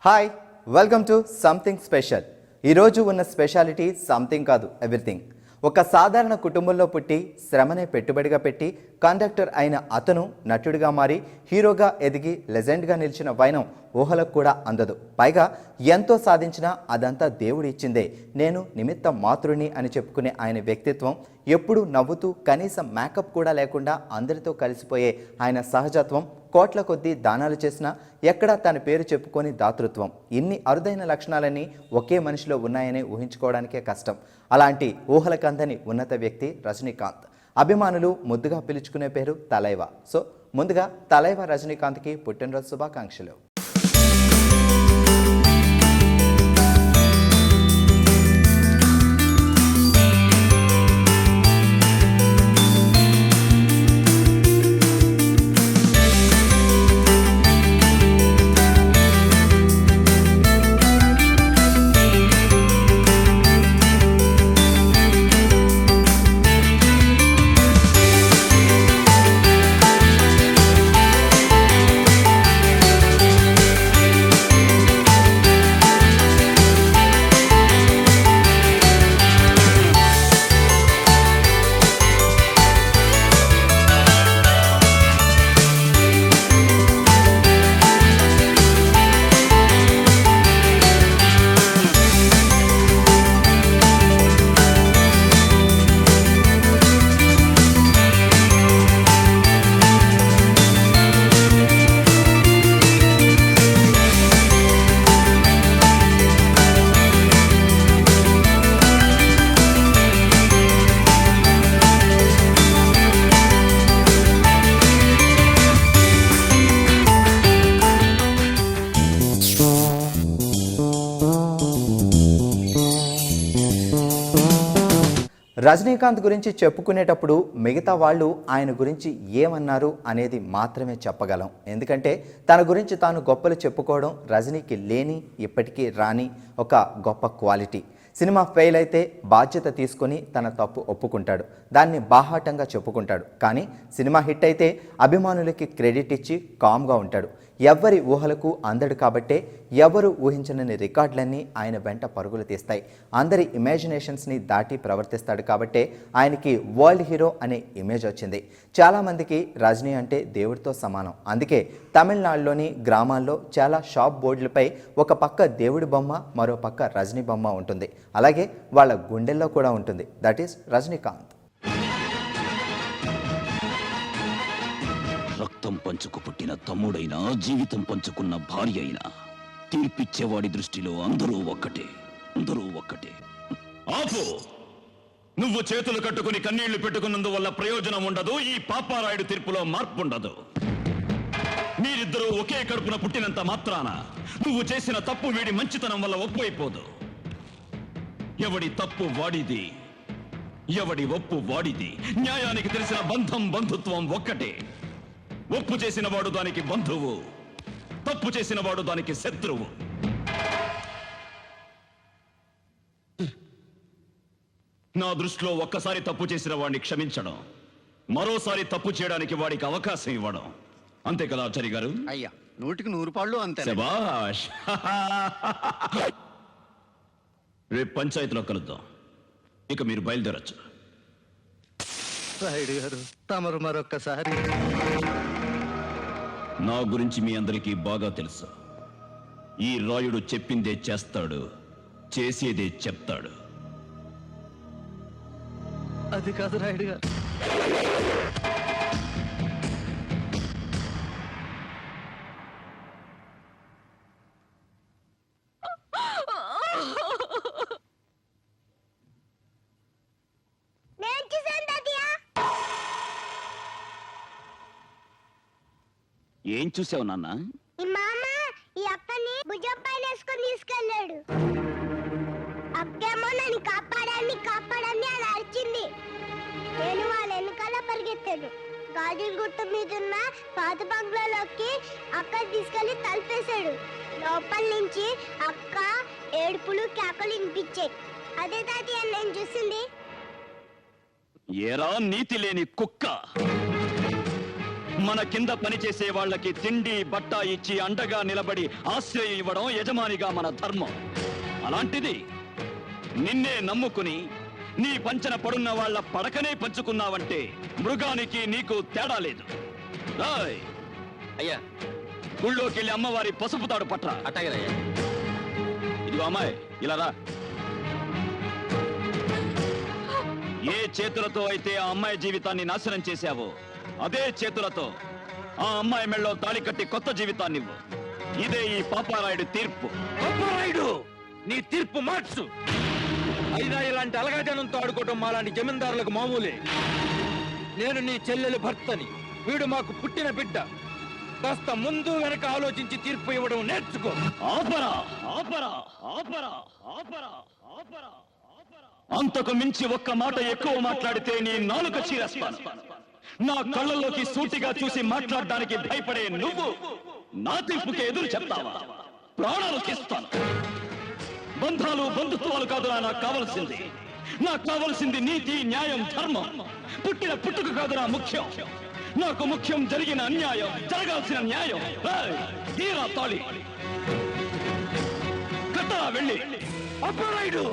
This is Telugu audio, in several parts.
Hi welcome to something special. ఈరోజు ఉన్న స్పెషాలిటీ సంథింగ్ కాదు, ఎవ్రీథింగ్. ఒక సాధారణ కుటుంబంలో పుట్టి శ్రమనే పెట్టుబడిగా పెట్టి కండక్టర్ అయిన అతను నటుడిగా మారి హీరోగా ఎదిగి లెజెండ్గా నిలిచిన వైనం ఊహలకు కూడా అందదు. పైగా ఎంతో సాధించినా అదంతా దేవుడు ఇచ్చిందే, నేను నిమిత్త మాతృని అని చెప్పుకునే ఆయన వ్యక్తిత్వం, ఎప్పుడూ నవ్వుతూ కనీసం మేకప్ కూడా లేకుండా అందరితో కలిసిపోయే ఆయన సహజత్వం, కోట్ల కొద్దీ దానాలు చేసినా ఎక్కడా తన పేరు చెప్పుకొని దాతృత్వం, ఇన్ని అరుదైన లక్షణాలన్నీ ఒకే మనిషిలో ఉన్నాయని ఊహించుకోవడానికే కష్టం. అలాంటి ఊహలకందని ఉన్నత వ్యక్తి రజనీకాంత్. అభిమానులు ముద్దుగా పిలుచుకునే పేరు తలైవా. సో ముందుగా తలైవా రజనీకాంత్కి పుట్టినరోజు శుభాకాంక్షలు. రజనీకాంత్ గురించి చెప్పుకునేటప్పుడు మిగతా వాళ్ళు ఆయన గురించి ఏమన్నారు అనేది మాత్రమే చెప్పగలం. ఎందుకంటే తన గురించి తాను గొప్పలు చెప్పుకోవడం రజనీకి లేని, ఇప్పటికీ రాని ఒక గొప్ప క్వాలిటీ. సినిమా ఫెయిల్ అయితే బాధ్యత తీసుకొని తన తప్పు ఒప్పుకుంటాడు, దాన్ని బాహాటంగా చెప్పుకుంటాడు. కానీ సినిమా హిట్ అయితే అభిమానులకి క్రెడిట్ ఇచ్చి కామ్గా ఉంటాడు. ఎవ్వరి ఊహలకు అందడు కాబట్టే ఎవరు ఊహించని రికార్డులన్నీ ఆయన వెంట పరుగులు తీస్తాయి. అందరి ఇమాజినేషన్స్ని దాటి ప్రవర్తిస్తాడు కాబట్టే ఆయనకి వరల్డ్ హీరో అనే ఇమేజ్ వచ్చింది. చాలామందికి రజనీ అంటే దేవుడితో సమానం. అందుకే తమిళనాడులోని గ్రామాల్లో చాలా షాప్ బోర్డులపై ఒక పక్క దేవుడి బొమ్మ, మరో పక్క రజనీ బొమ్మ ఉంటుంది. అలాగే వాళ్ళ గుండెల్లో కూడా ఉంటుంది. That is Rajinikanth. రక్తం పంచుకు పుట్టిన తమ్ముడైనా, జీవితం పంచుకున్న భార్య అయినా, తీర్పిచ్చేవాడి దృష్టిలో అందరూ ఒక్కటే, అందరూ ఒక్కటే. ఆపు! నువ్వు చేతులు కట్టుకుని కన్నీళ్లు పెట్టుకున్నందువల్ల ప్రయోజనం ఉండదు. ఈ పాపారాయుడు తీర్పులో మార్పు ఉండదు. మీరిద్దరూ ఒకే కడుపున పుట్టినంత మాత్రాన నువ్వు చేసిన తప్పు వీడి మంచితనం వల్ల ఒప్పు అయిపోదు. ఎవడి తప్పు వాడిది, ఎవడి ఒప్పు వాడిది. న్యాయానికి తెలిసిన బంధం, బంధుత్వం ఒక్కటే. ఒప్పు చేసిన వాడు దానికి బంధువు, తప్పు చేసిన వాడు దానికి శత్రువు. నా దృష్టిలో ఒక్కసారి తప్పు చేసిన వాడిని క్షమించడం, మరోసారి తప్పు చేయడానికి వాడికి అవకాశం ఇవ్వడం. అంతే కదా ఆచార్య గారు? అయ్యా, 100కి 100 పాళ్ళు అంతే. శభాష్. రేపు పంచాయతీలో కలుద్దాం. ఇక మీరు బయలుదేరచ్చు. రాయుడు గారు, తమరు మరొక్కసారి. నా గురించి మీ అందరికీ బాగా తెలుసు. ఈ రాయుడు చెప్పిందే చేస్తాడు, చేసేదే చెప్తాడు. అది కాదు రాయుడు గారు. ఏం చూసావు నాన్న? ఈ మామ ఈ అక్కని భుజం పైన వేసుకొని తీసుకెళ్ళాడు. అక్కేమో నన్ను కాపాడాన్ని కాపాడాన్ని అని అరిచింది. నేను వాళ్ళ వెనకాల పరిగెత్తాను. గాజుల గుట్ట మీద ఉన్న పాత బంగ్లాలోకి అక్క తీసుకెళ్లి తలుపేశాడు. లోపల నుంచి అక్క ఏడుపులు కేకలు వినిపించాయి. అదే తాతయ్య నేను చూసింది. ఏరా నీతి లేని కుక్క! మన కింద పనిచేసే వాళ్ళకి తిండి బట్ట ఇచ్చి అండగా నిలబడి ఆశ్రయం ఇవ్వడం యజమానిగా మన ధర్మం. అలాంటిది నిన్నే నమ్ముకుని నీ పంచన పడున్న వాళ్ళ పడకనే పంచుకున్నావంటే మృగానికి నీకు తేడా లేదు. రాయ్ అయ్యా, గుళ్ళోకి వెళ్ళి అమ్మవారి పసుపు తాడు పట్రా. అట్టగదయ్యా. ఇదిగో అమ్మాయి, ఇలా రా. ఏ చేతులతో అయితే ఆ అమ్మాయి జీవితాన్ని నాశనం చేశావో అదే చేతులతో ఆ అమ్మాయి మెళ్ళో తాళి కట్టి కొత్త జీవితాన్ని ఇవ్వు. ఇదే ఈ పాపారాయుడు తీర్పు. పాపారాయుడు, నీ తీర్పు మార్చు. అయినా ఇలాంటి అలగాజనంతో ఆడుకోవటం మాలాంటి జమీందారులకు మామూలే. నేను నీ చెల్లెలు భర్తని, వీడు మాకు పుట్టిన బిడ్డ. కాస్త ముందు వెనక ఆలోచించి తీర్పు ఇవ్వడం నేర్చుకో. ఆపరా, ఆపరా, ఆపరా, ఆపరా, ఆపరా, ఆపరా. అంతకు మించి ఒక్క మాట ఎక్కువ మాట్లాడితే నీ నాలుక చీరేస్తాను. నా కళ్ళల్లోకి సూటిగా చూసి మాట్లాడడానికి భయపడే నువ్వు నా తీర్పుకి ఎదురు చెప్తావా? ప్రాణాలు తీస్తాను. బంధాలు బంధుత్వాలు కాదురా నాకు కావలసింది. నాకు కావలసింది నీతి, న్యాయం, ధర్మం. పుట్టిన పుట్టుక కాదురా ముఖ్యం. నాకు ముఖ్యం జరిగిన అన్యాయం, జరగాల్సిన న్యాయం. తీరా తాళి కట్టరా వెళ్ళి. పాపారాయుడు,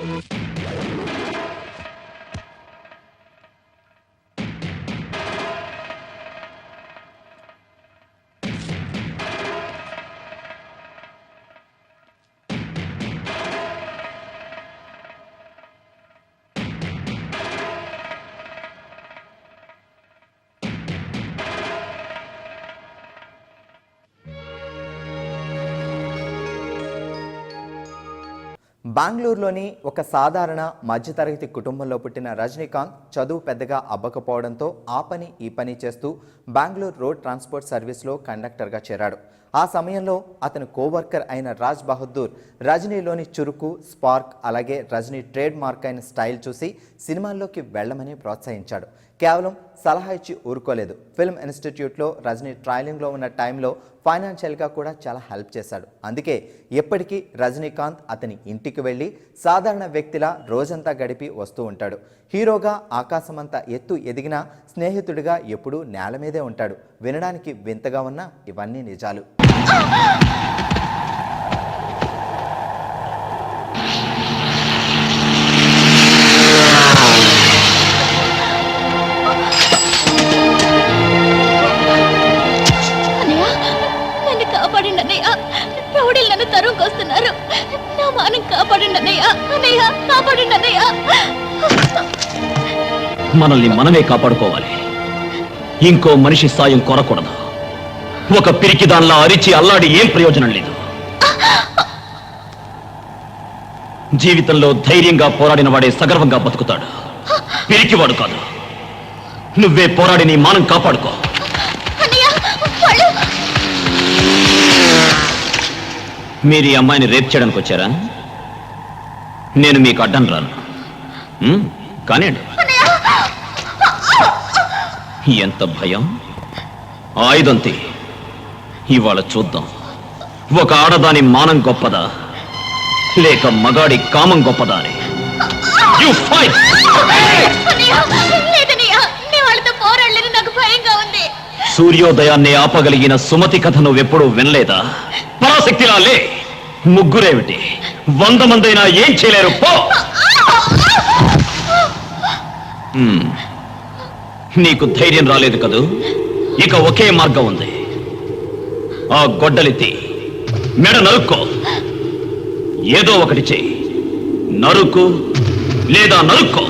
బెంగళూరులోని ఒక సాధారణ మధ్యతరగతి కుటుంబంలో పుట్టిన రజనీకాంత్ చదువు పెద్దగా అబ్బకపోవడంతో ఆ పని ఈ పని చేస్తూ బెంగళూరు రోడ్ ట్రాన్స్పోర్ట్ సర్వీస్లో కండక్టర్గా చేరాడు. ఆ సమయంలో అతని కోవర్కర్ అయిన రాజ్ బహదూర్ రజనీలోని చురుకు, స్పార్క్, అలాగే రజనీ ట్రేడ్ మార్క్ అయిన స్టైల్ చూసి సినిమాల్లోకి వెళ్లమని ప్రోత్సహించాడు. కేవలం సలహా ఇచ్చి ఊరుకోలేదు. ఫిల్మ్ ఇన్స్టిట్యూట్లో రజనీ ట్రయలింగ్లో ఉన్న టైంలో ఫైనాన్షియల్గా కూడా చాలా హెల్ప్ చేశాడు. అందుకే ఎప్పటికీ రజనీకాంత్ అతని ఇంటికి వెళ్ళి సాధారణ వ్యక్తిలా రోజంతా గడిపి వస్తూ ఉంటాడు. హీరోగా ఆకాశమంతా ఎత్తు ఎదిగినా స్నేహితుడిగా ఎప్పుడూ నేల మీదే ఉంటాడు. వినడానికి వింతగా ఉన్నా ఇవన్నీ నిజాలు. మనల్ని మనమే కాపాడుకోవాలి. ఇంకో మనిషి సాయం కోరకూడదు. ఒక పిరికి దానిలా అరిచి అల్లాడి ఏం ప్రయోజనం లేదు. జీవితంలో ధైర్యంగా పోరాడిన వాడే సగర్వంగా బతుకుతాడు. పిరికివాడు కాదు. నువ్వే పోరాడి నీ మానం కాపాడుకో. మీరు ఈ అమ్మాయిని రేప్ చేయడానికి వచ్చారా? నేను మీకు అడ్డం రాను. కానీ ఎంత భయం! ఆయుధంతి ఇవాళ చూద్దాం. ఒక ఆడదాని మానం గొప్పదా లేక మగాడి కామం గొప్పదా అని. సూర్యోదయాన్ని ఆపగలిగిన సుమతి కథ నువ్వెప్పుడూ వినలేదా? పరాశక్తిలా లే. ముగ్గురేమిటి, 100 మందైనా ఏం చేయలేరు. పో. నీకు ధైర్యం రాలేదు కదూ? ఇక ఒకే మార్గం ఉంది. ఆ గొడ్డలితి మెడ నరుక్కో. ఏదో ఒకటి చెయ్యి. నరుకు లేదా నరుక్కో.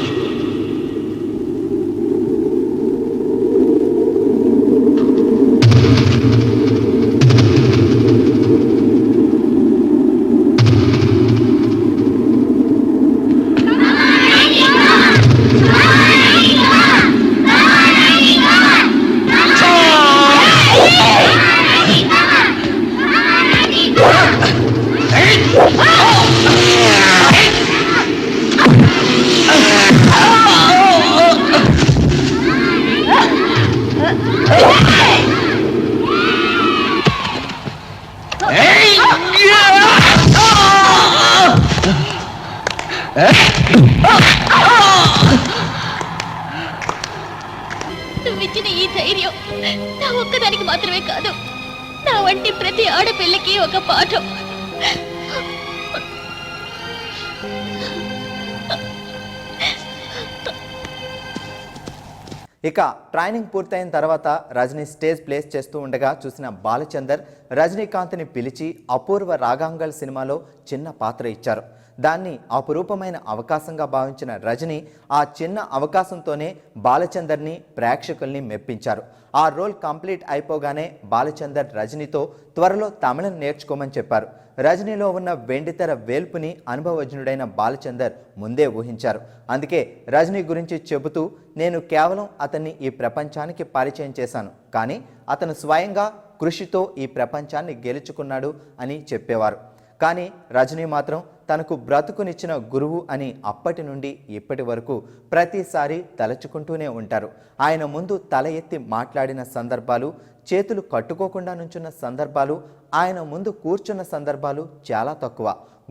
నువ్విచ్చిన ఈ ధైర్యం నా ఒక్కదానికి మాత్రమే కాదు, నా వంటి ప్రతి ఆడపిల్లకి ఒక పాఠం. ఇక ట్రైనింగ్ పూర్తయిన తర్వాత రజనీ స్టేజ్ ప్లేస్ చేస్తూ ఉండగా చూసిన బాలచందర్ రజనీకాంత్ని పిలిచి అపూర్వ రాగాంగల్ సినిమాలో చిన్న పాత్ర ఇచ్చారు. దాన్ని అపురూపమైన అవకాశంగా భావించిన రజనీ ఆ చిన్న అవకాశంతోనే బాలచందర్ని ప్రేక్షకుల్ని మెప్పించారు. ఆ రోల్ కంప్లీట్ అయిపోగానే బాలచందర్ రజనీతో త్వరలో తమిళం నేర్చుకోమని చెప్పారు. రజనీలో ఉన్న వెండితెర వేల్పుని అనుభవజ్ఞుడైన బాలచందర్ ముందే ఊహించారు. అందుకే రజనీ గురించి చెబుతూ, నేను కేవలం అతన్ని ఈ ప్రపంచానికి పరిచయం చేశాను, కానీ అతను స్వయంగా కృషితో ఈ ప్రపంచాన్ని గెలుచుకున్నాడు అని చెప్పేవారు. కానీ రజనీ మాత్రం తనకు బ్రతుకునిచ్చిన గురువు అని అప్పటి నుండి ఇప్పటి వరకు ప్రతిసారి తలచుకుంటూనే ఉంటారు. ఆయన ముందు తల ఎత్తి మాట్లాడిన సందర్భాలు, చేతులు కట్టుకోకుండా నుంచున్న సందర్భాలు, ఆయన ముందు కూర్చున్న సందర్భాలు చాలా తక్కువ.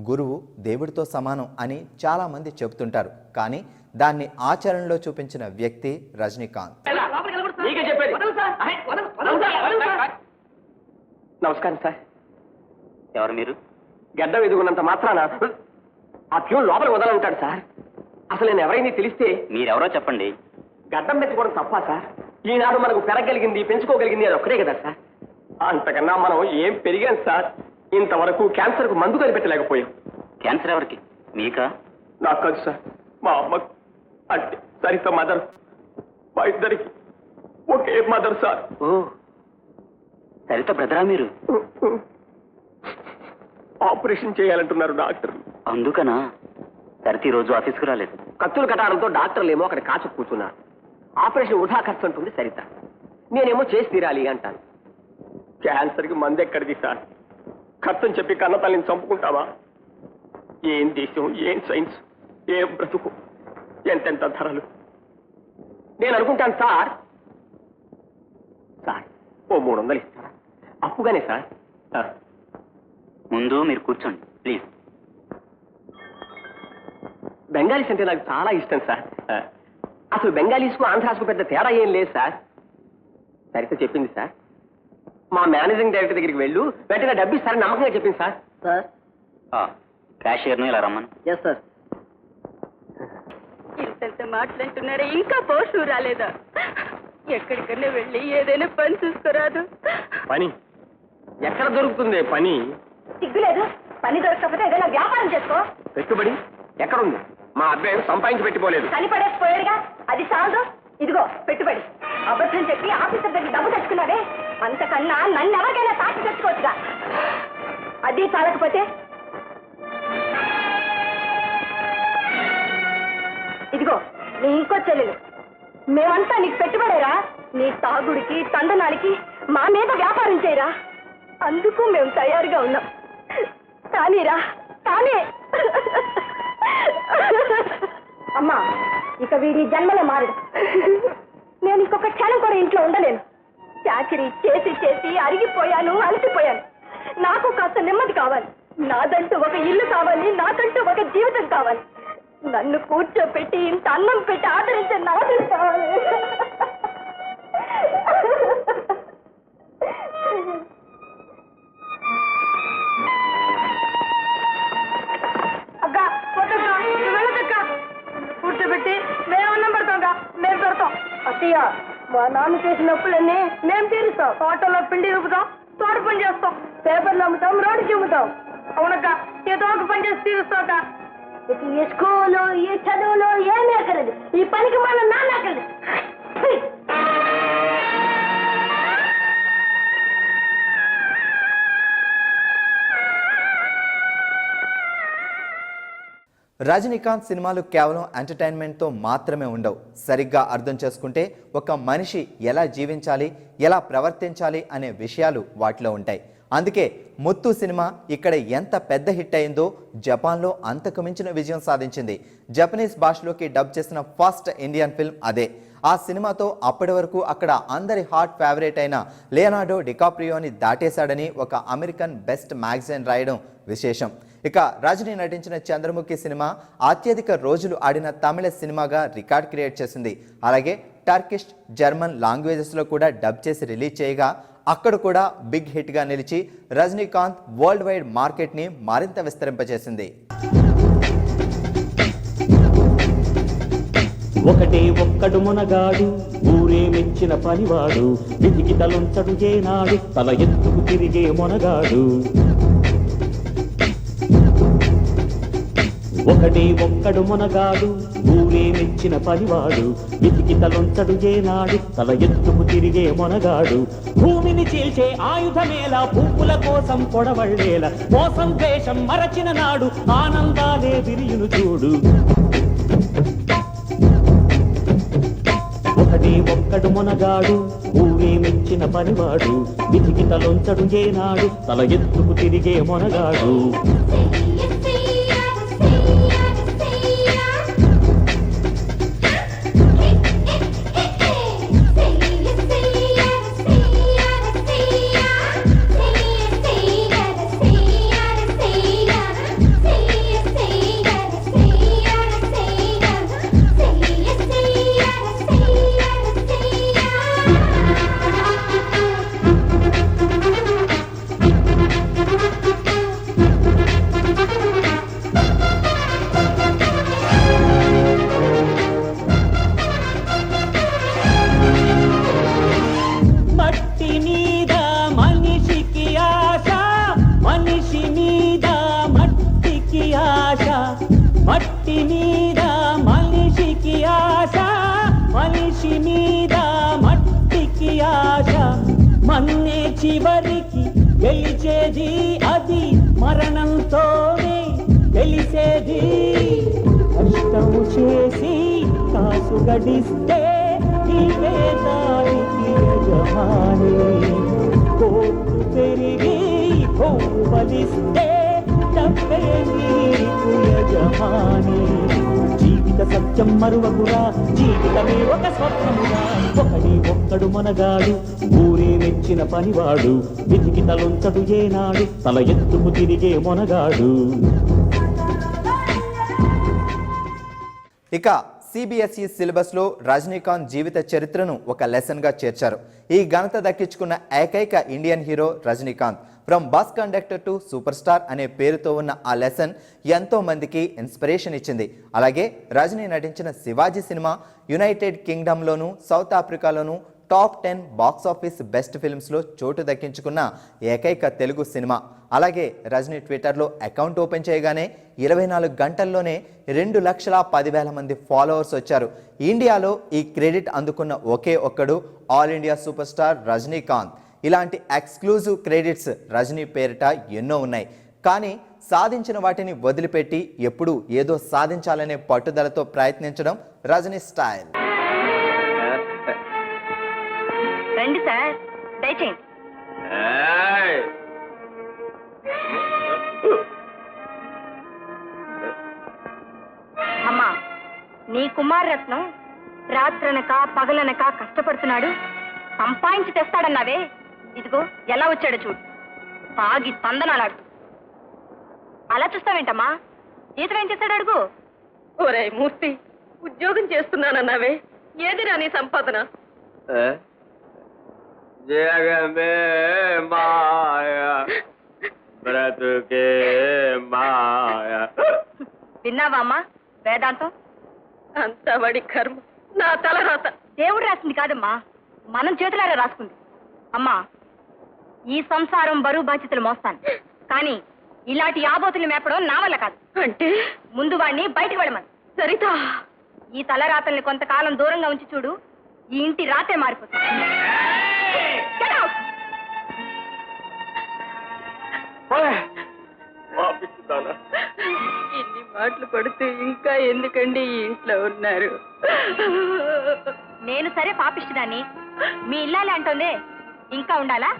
గురువు దేవుడితో సమానం అని చాలామంది చెబుతుంటారు, కానీ దాన్ని ఆచరణలో చూపించిన వ్యక్తి రజనీకాంత్. నమస్కారం సార్. ఎవరు మీరు? గడ్డం ఎదుగున్నంత మాత్రాన ఆ ప్యూన్ లోపల వదలంటాడు సార్. అసలు నేను ఎవరైనా తెలిస్తే మీరెవరో చెప్పండి. గడ్డం పెంచుకోవడం తప్ప సార్? ఈనాడు మనకు పెరగలిగింది, పెంచుకోగలిగింది అది ఒక్కడే కదా సార్. అంతకన్నా మనం ఏం పెరిగాం సార్. ఇంతవరకు క్యాన్సర్కు మందు కనిపెట్టలేకపోయాం. క్యాన్సర్ ఎవరికి? మీకా? నాకు కాదు సార్, మా అమ్మకు. అంటే సరిత మదర్. మా ఇద్దరికి ఒకే మదర్ సార్. ఓ, సరిత బ్రదరా మీరు? ఆపరేషన్ చేయాలంటున్నారు డాక్టర్. అందుకనా సరిత రోజు ఆఫీస్కు రాలేదు? కత్తులు కట్టడంతో డాక్టర్లు ఏమో అక్కడ కాచు కూర్చున్నారు. ఆపరేషన్ వృధా ఖర్చు అంటుంది సరిత. నేనేమో చేసి తీరాలి అంటాను. క్యాన్సర్కి మందు ఎక్కడిది సార్? ఖర్చుని చెప్పి కన్న తల్లిని చంపుకుంటావా? ఏం దేశం, ఏం సైన్స్, ఏం బ్రతుకు, ఎంతెంత ధరలు. నేను అనుకుంటాను సార్, ఓ 300 ఇస్తారా? అప్పుగానే సార్. ముందు మీరు కూర్చోండి ప్లీజ్. బెంగాలీస్ అంటే నాకు చాలా ఇష్టం సార్. అసలు బెంగాలీస్కు ఆంధ్రాస్కు పెద్ద తేడా ఏం లేదు సార్. సరిగ్గా చెప్పింది సార్. మా మేనేజింగ్ డైరెక్టర్ దగ్గరికి వెళ్ళు, వెంటనే డబ్బు ఇస్తారని నమ్మకంగా చెప్పింది సార్. సార్ క్యాషియర్ను ఇలా రమ్మను. Yes sir. ఇంత మాట్లాడుతున్నారా? ఇంకా పోస్టు రాలేదా? ఎక్కడికన్నా వెళ్ళి ఏదైనా పని చూసుకోరాదు? పని ఎక్కడ దొరుకుతుంది? పని సిగ్గులేదు? పని దొరకకపోతే ఏదైనా వ్యాపారం చేసుకో. పెట్టుబడి ఎక్కడుంది? మా అబ్బాయి సంపాదించి పెట్టిపోలేదు. పనిపడేసిపోయాడుగా, అది చాలు. ఇదిగో పెట్టుబడి. అబద్ధం చెప్పి ఆఫీసర్ దగ్గర డబ్బు తెచ్చుకున్నాడే, అంతకన్నా నన్ను ఎవరికైనా సాక్షి తెచ్చుకోవచ్చుగా. అది చాలకపోతే ఇదిగో నీ ఇంకో చెల్లెలు. మేమంతా నీకు పెట్టుబడేరా. నీ తాగుడికి, తందనానికి మా మీద వ్యాపారం చేయరా. అందుకు మేము తయారుగా ఉన్నాం. కానీరా, కానీ అమ్మా, ఇక వీడి జన్మలో మారడు. నేను ఇంకొక క్షణం కూడా ఇంట్లో ఉండలేను. చాకరీ చేసి చేసి అరిగిపోయాను, అలసిపోయాను. నాకు కాస్త నెమ్మది కావాలి. నాదంటూ ఒక ఇల్లు కావాలి, నాకంటూ ఒక జీవితం కావాలి. నన్ను కూర్చోపెట్టి ఇంత అన్నం పెట్టి ఆదరించే నాది కావాలి. అక్క వెళ్ళదక్క, కూర్చోబెట్టి మేము అన్నం పెడతాంగా, మేము పెడతాం. అత్తయ్య, మా నాన్న చేసిన అప్పులన్నీ మేము తీరుస్తాం. తోటలో పిండి రుపుతాం, తోట పని చేస్తాం, పేపర్లు అమ్ముతాం, రోడ్డు చూపుతాం. అవునక్క, ఏదో ఒక పని చేసి తీరుస్తాక. ఈ స్కూలు, ఈ చదువులు ఏమీ అక్కర్లేదు. ఈ పనికి మన నాన్న అక్కర్లేదు. రజనీకాంత్ సినిమాలు కేవలం ఎంటర్టైన్మెంట్తో మాత్రమే ఉండవు. సరిగ్గా అర్థం చేసుకుంటే ఒక మనిషి ఎలా జీవించాలి, ఎలా ప్రవర్తించాలి అనే విషయాలు వాటిలో ఉంటాయి. అందుకే ముత్తు సినిమా ఇక్కడ ఎంత పెద్ద హిట్ అయిందో జపాన్లో అంతకు మించిన విజయం సాధించింది. జపనీస్ భాషలోకి డబ్ చేసిన ఫస్ట్ ఇండియన్ ఫిల్మ్ అదే. ఆ సినిమాతో అప్పటి వరకు అక్కడ అందరి హాట్ ఫేవరెట్ అయిన లియోనార్డో డికాప్రియోని దాటేశాడని ఒక అమెరికన్ బెస్ట్ మ్యాగజైన్ రాయడం విశేషం. ఇక రజనీ నటించిన చంద్రముఖి సినిమా అత్యధిక రోజులు ఆడిన తమిళ సినిమాగా రికార్డ్ క్రియేట్ చేసింది. అలాగే టర్కిష్, జర్మన్ లాంగ్వేజెస్లో కూడా డబ్ చేసి రిలీజ్ చేయగా అక్కడ కూడా బిగ్ హిట్గా నిలిచి రజనీకాంత్ వరల్డ్ వైడ్ మార్కెట్ని మరింత విస్తరింపజేసింది. ఒకటే ఒక్కడు మునగాడు, ఊరే మెచ్చిన పనివాడు, వెతికి తలొంచడు ఏనాడు, తల ఎత్తుకు తిరిగే మొనగాడు. ఒకటే ఒక్కడు మునగాడు, ఊరే మెచ్చిన పనివాడు, వెతికి తలొంచడు ఏనాడు, తల ఎత్తుకు తిరిగే మొనగాడు. భూమిని చీల్చే ఆయుధమేలా, పువ్వుల కోసం పొడవళ్ళేలా, మోసం ద్వేషం మరచిన నాడు ఆనందాలే విరియును చూడు. ఒకటే ఒక్కడు మునగాడు, ఊరే మెచ్చిన పనివాడు, విధికి తలొంచడు ఏనాడు, తల ఎత్తుకు తిరిగే మొనగాడు. మట్టి మీద మనిషికి ఆశ, మనిషి మీద మట్టికి ఆశ, మన్నే చివరికి గెలిచేది, అది మరణంతోనే గెలిచేది. కష్టము చేసి కాసు గడిస్తే నీవే దానికి యజమాని, కోర్టు పెరిగి కొవ్వు బలిస్తే జీవిత సత్యం మరువకురా, జీవితమే ఒక స్వప్నమురా. ఒకడే ఒక్కడు మనగాడు, ఊరే మెచ్చిన పనివాడు, విధికి తలొంచడు ఏనాడు, తల ఎత్తుకు తిరిగే మొనగాడు. ఇక సిబిఎస్ఈ సిలబస్లో రజనీకాంత్ జీవిత చరిత్రను ఒక లెసన్గా చేర్చారు. ఈ ఘనత దక్కించుకున్న ఏకైక Indian hero Rajinikanth. From bus conductor to super star అనే పేరుతో ఉన్న ఆ లెసన్ ఎంతో మందికి ఇన్స్పిరేషన్ ఇచ్చింది. అలాగే రజనీ నటించిన శివాజీ సినిమా యునైటెడ్ కింగ్డమ్లోను, సౌత్ ఆఫ్రికాలోను టాప్ 10 బాక్స్ ఆఫీస్ బెస్ట్ ఫిల్మ్స్లో చోటు దక్కించుకున్న ఏకైక తెలుగు సినిమా. అలాగే రజనీ ట్విట్టర్లో అకౌంట్ ఓపెన్ చేయగానే 24 గంటల్లోనే 2,10,000 మంది ఫాలోవర్స్ వచ్చారు. ఇండియాలో ఈ క్రెడిట్ అందుకున్న ఒకే ఒక్కడు all India super star Rajinikanth. ఇలాంటి ఎక్స్క్లూజివ్ క్రెడిట్స్ రజనీ పేరిట ఎన్నో ఉన్నాయి. కానీ సాధించిన వాటిని వదిలిపెట్టి ఎప్పుడూ ఏదో సాధించాలనే పట్టుదలతో ప్రయత్నించడం రజనీ స్టైల్. రండి సార్, దయచేయండి. అమ్మా, నీ కుమారరత్నం రాత్రనక పగలనక కష్టపడుతున్నాడు, సంపాదించి తెస్తాడన్నావే, ఇదిగో ఎలా వచ్చాడో చూడు. తాగి తందనాలాడు. అలా చూస్తావేంటమ్మా? జీతం ఏం చేస్తాడు అడుగు. ఒరే మూర్తి, ఉద్యోగం చేస్తున్నానన్నావే, ఏదిరా నీ సంపాదన? జగమే మాయా, బ్రతుకే మాయా. విన్నావా అమ్మా వేదాంతం? అంతా వాడి కర్మ, నా తలరాత. దేవుడు రాసింది కాదమ్మా, మనం చేతులారా రాసుకుంది. అమ్మా, ఈ సంసారం బరువు బాధ్యతలు మోస్తాను, కానీ ఇలాంటి ఆబోతులు మేపడం నా వల్ల కాదు. అంటే ముందు వాడిని బయటకు వెళ్ళమని. సరితా, ఈ తలరాతల్ని కొంతకాలం దూరంగా ఉంచి చూడు, ఈ ఇంటి రాతే మారిపోతుంది. Get out! ఇన్ని మాటలు పడుతూ ఇంకా ఎందుకండి ఈ ఇంట్లో ఉన్నారు? నేను సరే పాపిస్తుదాన్ని, మీ ఇల్లాలి అంటోందే, ఇంకా ఉండాలా?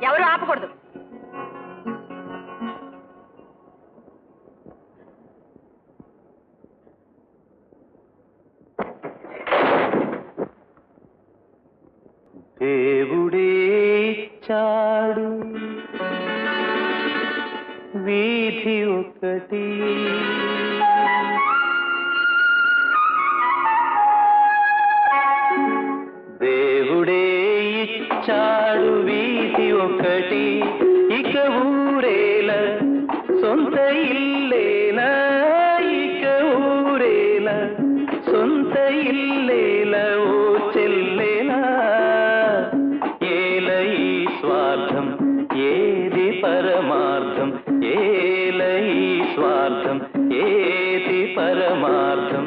ఎవరు ఆపకూడదు. దేవుడే ఇచ్చాడు, వీధి ఒకటి. దేవుడే ఇచ్చాడు వీధి ఒకటి, ఇక ఊరేల సొంత ఇల్లేల, ఇక ఊరేల సొంత ఇల్లేల ఓ చెల్లేలా. ఏల ఈ స్వార్థం ఏది పరమార్థం, ఏల ఈ స్వార్థం ఏది పరమార్థం.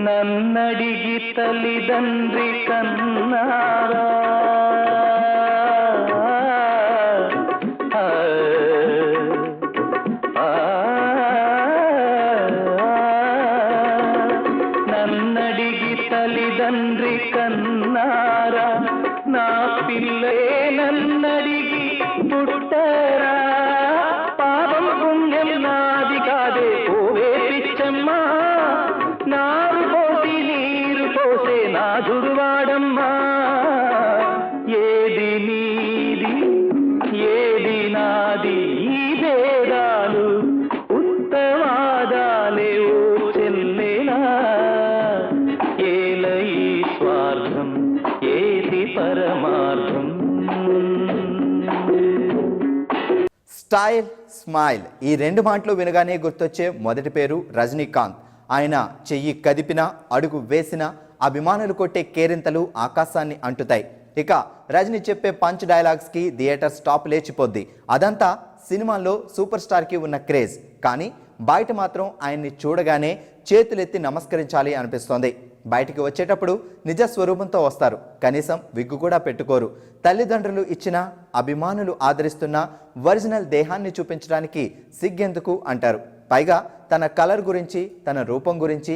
నన్నడిగి తల్లిదండ్రి కన్నారా, నన్నడిగి తల్లిదండ్రి కన్నారా, నా పిల్లే నన్నడిగి పుట్టరా. పాపం పుణ్యం నాది కాదే ఓవే పిచ్చమ్మా, నారు పోసి నీరు పోసే నాదుడువాడమ్మా. ఏది నీది ఏది నాది ఈ భేదాలు ఉత్తవాదాలే ఓ చెల్లేలా. ఏల ఈ స్వార్థం ఏది పరమార్థం. స్టైల్, స్మైల్ ఈ రెండు మాటలు వినగానే గుర్తొచ్చే మొదటి పేరు రజనీకాంత్. ఆయన చెయ్యి కదిపినా అడుగు వేసినా అభిమానులు కొట్టే కేరింతలు ఆకాశాన్ని అంటుతాయి. ఇక రజనీ చెప్పే పంచ్ డైలాగ్స్కి థియేటర్ స్టాప్ లేచిపోద్ది. అదంతా సినిమాల్లో సూపర్ స్టార్కి ఉన్న క్రేజ్. కానీ బయట మాత్రం ఆయన్ని చూడగానే చేతులెత్తి నమస్కరించాలి అనిపిస్తోంది. బయటికి వచ్చేటప్పుడు నిజ స్వరూపంతో వస్తారు, కనీసం విగ్గు కూడా పెట్టుకోరు. తల్లిదండ్రులు ఇచ్చిన, అభిమానులు ఆదరిస్తున్న ఒరిజినల్ దేహాన్ని చూపించడానికి సిగ్గెందుకు అంటారు. పైగా తన కలర్ గురించి, తన రూపం గురించి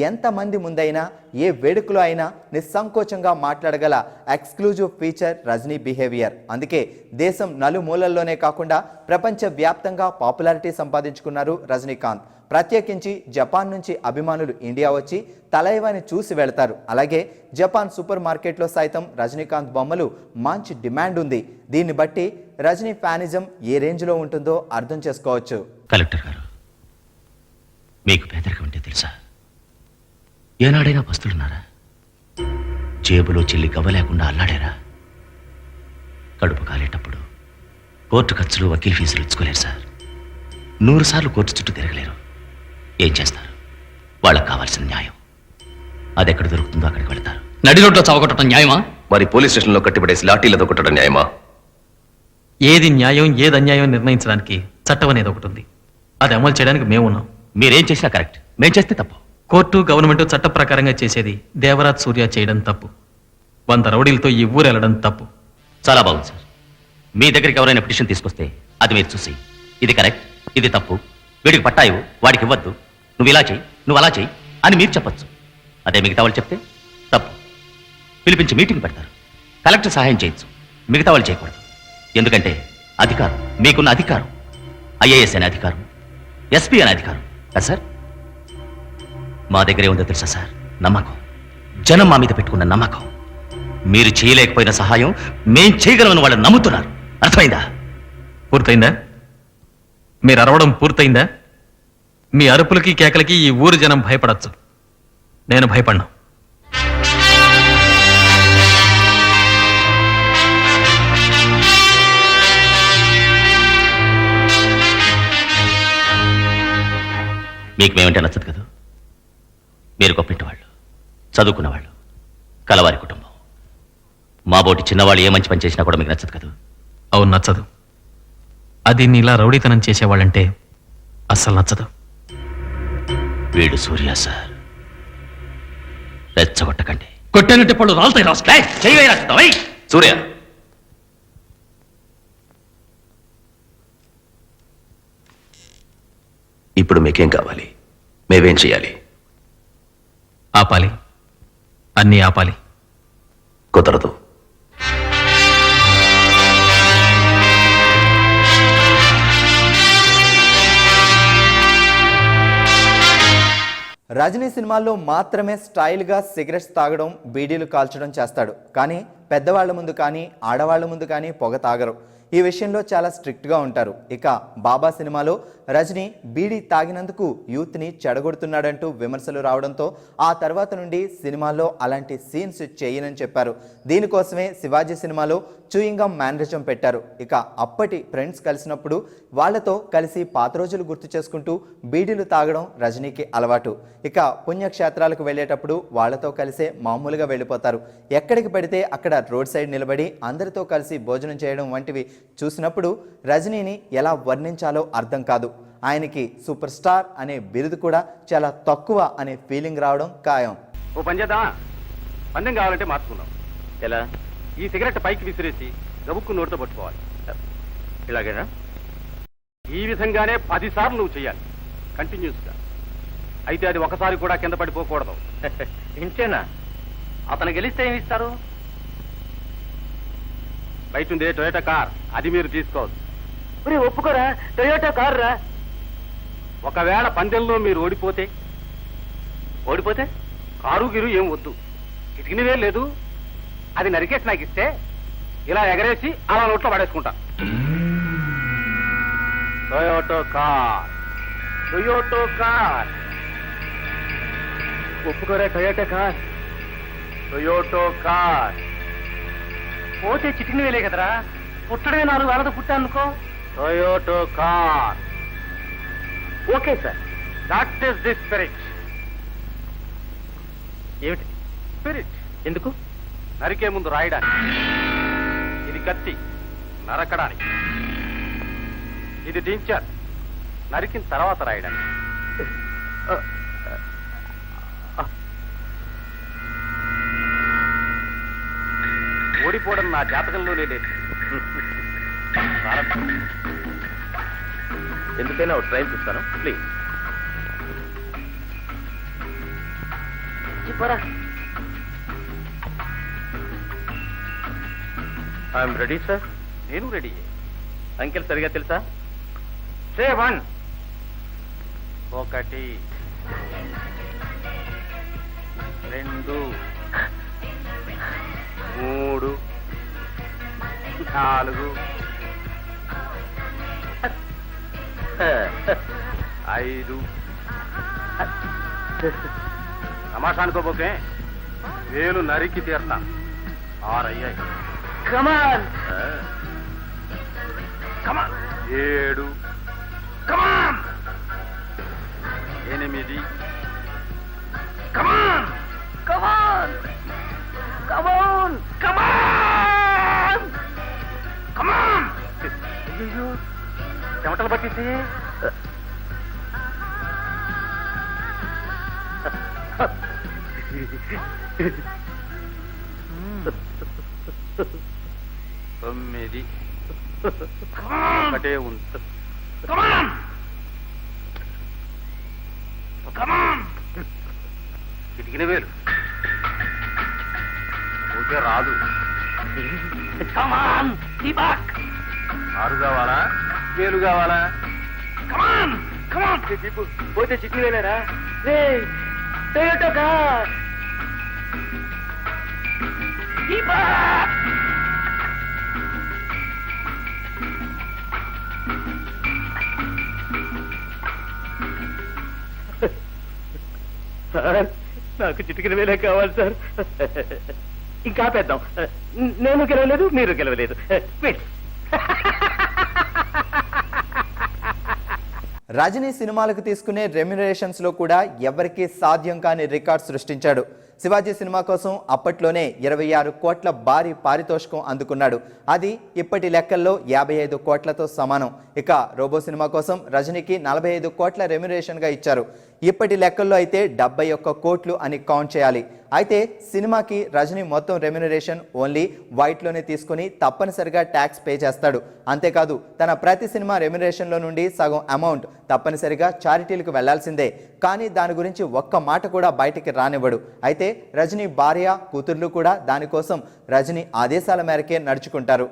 ఎంతమంది ముందైనా ఏ వేడుకలో అయినా నిస్సంకోచంగా మాట్లాడగల ఎక్స్క్లూజివ్ ఫీచర్ రజనీ బిహేవియర్. అందుకే దేశం నలుమూలల్లోనే కాకుండా ప్రపంచవ్యాప్తంగా పాపులారిటీ సంపాదించుకున్నారు రజనీకాంత్. ప్రత్యేకించి జపాన్ నుంచి అభిమానులు ఇండియా వచ్చి తలైవాని చూసి వెళతారు. అలాగే జపాన్ సూపర్ మార్కెట్లో సైతం రజనీకాంత్ బొమ్మలు మంచి డిమాండ్ ఉంది. దీన్ని బట్టి రజనీ ఫ్యానిజం ఏ రేంజ్లో ఉంటుందో అర్థం చేసుకోవచ్చు. కలెక్టర్ గారు, మీకు పేదరికం అంటే తెలుసా? ఏనాడైనా పస్తులున్నారా? జేబులో చెల్లి గవ్వ లేకుండా అల్లాడారా? కడుపు కాలేటప్పుడు కోర్టు ఖర్చులు, వకీల్ ఫీజులు ఇచ్చుకోలేరు సార్. 100 సార్లు కోర్టు చుట్టూ తిరగలేరు. ఏం చేస్తారు? వాళ్ళకి కావాల్సిన న్యాయం అది ఎక్కడ దొరుకుతుందో అక్కడికి వెళ్తారు. నడి రోడ్లో చావగొట్టడం న్యాయమా? మరి పోలీస్ స్టేషన్లో కట్టిపడేసి లాఠీలతో కొట్టడం న్యాయమా? ఏది న్యాయం ఏది అన్యాయం నిర్ణయించడానికి చట్టం అనేది ఒకటి ఉంది. అది అమలు చేయడానికి మేమున్నాం. మీరేం చేసినా కరెక్ట్, మేం చేస్తే తప్పు. కోర్టు, గవర్నమెంట్ చట్ట ప్రకారంగా చేసేది దేవరాజ్ సూర్య చేయడం తప్పు. 100 రౌడీలతో ఈ ఊరు వెళ్ళడం తప్పు. చాలా బాగుంది సార్. మీ దగ్గరికి ఎవరైనా పిటిషన్ తీసుకొస్తే అది మీరు చూసి ఇది కరెక్ట్, ఇది తప్పు, వీడికి పట్టాయి, వాడికి ఇవ్వద్దు, నువ్వు ఇలా చెయ్యి, నువ్వు అలా చెయ్యి అని మీరు చెప్పచ్చు. అదే మిగతా వాళ్ళు చెప్తే తప్పు. పిలిపించి మీటింగ్ పెడతారు. కలెక్టర్ సహాయం చేయొచ్చు, మిగతా వాళ్ళు చేయకూడదు. ఎందుకంటే అధికారం, మీకున్న అధికారం ఐఏఎస్ అనే అధికారం, ఎస్పీ అనే అధికారం కదా సార్. మా దగ్గరే ఉందో తెలుసా సార్? నమ్మకం. జనం మా మీద పెట్టుకున్న నమ్మకం. మీరు చేయలేకపోయిన సహాయం మేం చేయగలమని వాళ్ళు నమ్ముతున్నారు. అర్థమైందా? పూర్తయిందా? మీరు అరవడం పూర్తయిందా? మీ అరుపులకి కేకలకి ఈ ఊరు జనం భయపడచ్చు. నేను భయపడ్ను. మీకు మేమంటే నచ్చదు కదా. మీరు గొప్పింటి వాళ్ళు, చదువుకున్నవాళ్ళు, కలవారి కుటుంబం. మా బోటి చిన్నవాళ్ళు ఏ మంచి పని చేసినా కూడా మీకు నచ్చదు కదా. అవును, నచ్చదు. అది నీలా రౌడీతనం చేసేవాళ్ళంటే అస్సలు నచ్చదు. వీడు సూర్య సార్. రెచ్చగొట్టకండి. కొట్టేనంటే పళ్ళు రాలుతాయి. రాసుకాయ సూర్య, ఇప్పుడు మీకేం కావాలి? మేమేం చేయాలి? ఆపాలి, అన్నీ ఆపాలి. కుదరదు. రజనీ సినిమాల్లో మాత్రమే స్టైల్గా సిగరెట్స్ తాగడం, బీడీలు కాల్చడం చేస్తాడు. కానీ పెద్దవాళ్ల ముందు కానీ ఆడవాళ్ల ముందు కానీ పొగ తాగరు. ఈ విషయంలో చాలా స్ట్రిక్ట్గా ఉంటారు. ఇక బాబా సినిమాలో రజనీ బీడీ తాగినందుకు యూత్ని చెడగొడుతున్నాడంటూ విమర్శలు రావడంతో ఆ తర్వాత నుండి సినిమాల్లో అలాంటి సీన్స్ చేయనని చెప్పారు. దీనికోసమే శివాజీ సినిమాలో చూయింగం మేనరిజం పెట్టారు. ఇక అప్పటి ఫ్రెండ్స్ కలిసినప్పుడు వాళ్లతో కలిసి పాత రోజులు గుర్తు చేసుకుంటూ బీడీలు తాగడం రజనీకి అలవాటు. ఇక పుణ్యక్షేత్రాలకు వెళ్ళేటప్పుడు వాళ్లతో కలిసే మామూలుగా వెళ్ళిపోతారు. ఎక్కడికి పెడితే అక్కడ రోడ్ సైడ్ నిలబడి అందరితో కలిసి భోజనం చేయడం వంటివి చూసినప్పుడు రజనీని ఎలా వర్ణించాలో అర్థం కాదు. ఆయనకి సూపర్ స్టార్ అనే బిరుదు కూడా చాలా తక్కువ అనే ఫీలింగ్ రావడం ఖాయం. ఓ పని చేద్దామా? పందెం కావాలంటే మార్చుకుందాం. ఎలా? ఈ సిగరెట్ పైకి విసిరేసి గబుక్కు నోటితో పట్టుకోవాలి. ఇలాగేనా? ఈ విధంగానే 10 సార్లు నువ్వు చెయ్యాలి, కంటిన్యూస్గా. అయితే అది ఒకసారి కూడా కింద పడిపోకూడదు. ఇంతేనా? అతను గెలిస్తే ఏమి ఇస్తారు? బయట ఉందే టొయోటా కార్, అది మీరు తీసుకోవచ్చు. మరి ఒప్పుకోరా? టొయోటా కార్ రా. ఒకవేళ పందెంలో మీరు ఓడిపోతే కారు గిరు ఏం వద్దు, ఇటుకినవే లేదు, అది నరికేసి నాకు ఇస్తే ఇలా ఎగరేసి అలా నోట్లో పడేసుకుంటా. టొయోటో కార్ ఒప్పుకోరా? టొయోటో కార్ పోతే చిటికిన వేలే కదరా, పుట్టడమే 4 వేలతో పుట్టానుకో. Toyota car. Okay sir, that is the spirit. ఏమిటి స్పిరిట్? ఎందుకు? నరికే ముందు రాయడానికి. ఇది కత్తి, నరకడానికి. ఇది టించర్, నరికిన తర్వాత రాయడానికి. ఓడిపోవడం నా జాతకంలోనే లేదు. ఎందుకైనా ఒక ట్రైన్ చూస్తాను ప్లీజ్. చెప్పరా? I'm ready sir. నేను రెడీ. అంకెల్ సరిగా తెలుసా? సే 1 1 2 3 4 5 తమాషా అనుకోబోకే, వేలు నరికి తీరుతా. 6 అయ్యాయి. కమాన్ 7 కమాన్ 8 కమాన్ కమాన్ కమాన్ కమాన్ కమాన్. అయ్యో చెమటలు పట్టేసి. తొమ్మిది. ఒకటే ఉంది. చిటికిన వేలు ఓకే రాదు. 6 కావాలా? వేలు కావాలా? పోతే చిటికిన వేలేరా? Toyota car. సార్ నాకు చిటికిన వేలే కావాలి సార్. ఇంకా పెద్దాం. నేను గెలవలేదు, మీరు గెలవలేదు. రజనీ సినిమాలకు తీసుకునే రెమ్యునరేషన్స్లో కూడా ఎవరికీ సాధ్యం కాని రికార్డ్ సృష్టించాడు. శివాజీ సినిమా కోసం అప్పట్లోనే 26 కోట్ల భారీ పారితోషికం అందుకున్నాడు. అది ఇప్పటి లెక్కల్లో 55 కోట్లతో సమానం. ఇక రోబో సినిమా కోసం రజనీకి 45 కోట్ల రెమ్యునరేషన్గా ఇచ్చారు. ఇప్పటి లెక్కల్లో అయితే 71 కోట్లు అని కౌంట్ చేయాలి. అయితే సినిమాకి రజనీ మొత్తం రెమ్యునరేషన్ ఓన్లీ వైట్లోనే తీసుకుని తప్పనిసరిగా ట్యాక్స్ పే చేస్తాడు. అంతేకాదు తన ప్రతి సినిమా రెమ్యునరేషన్లో నుండి సగం అమౌంట్ తప్పనిసరిగా చారిటీలకు వెళ్లాల్సిందే. కానీ దాని గురించి ఒక్క మాట కూడా బయటికి రానివ్వడు. అయితే రజనీ భార్య, కూతుర్లు కూడా దానికోసం రజనీ ఆదేశాల మేరకే నడుచుకుంటారు.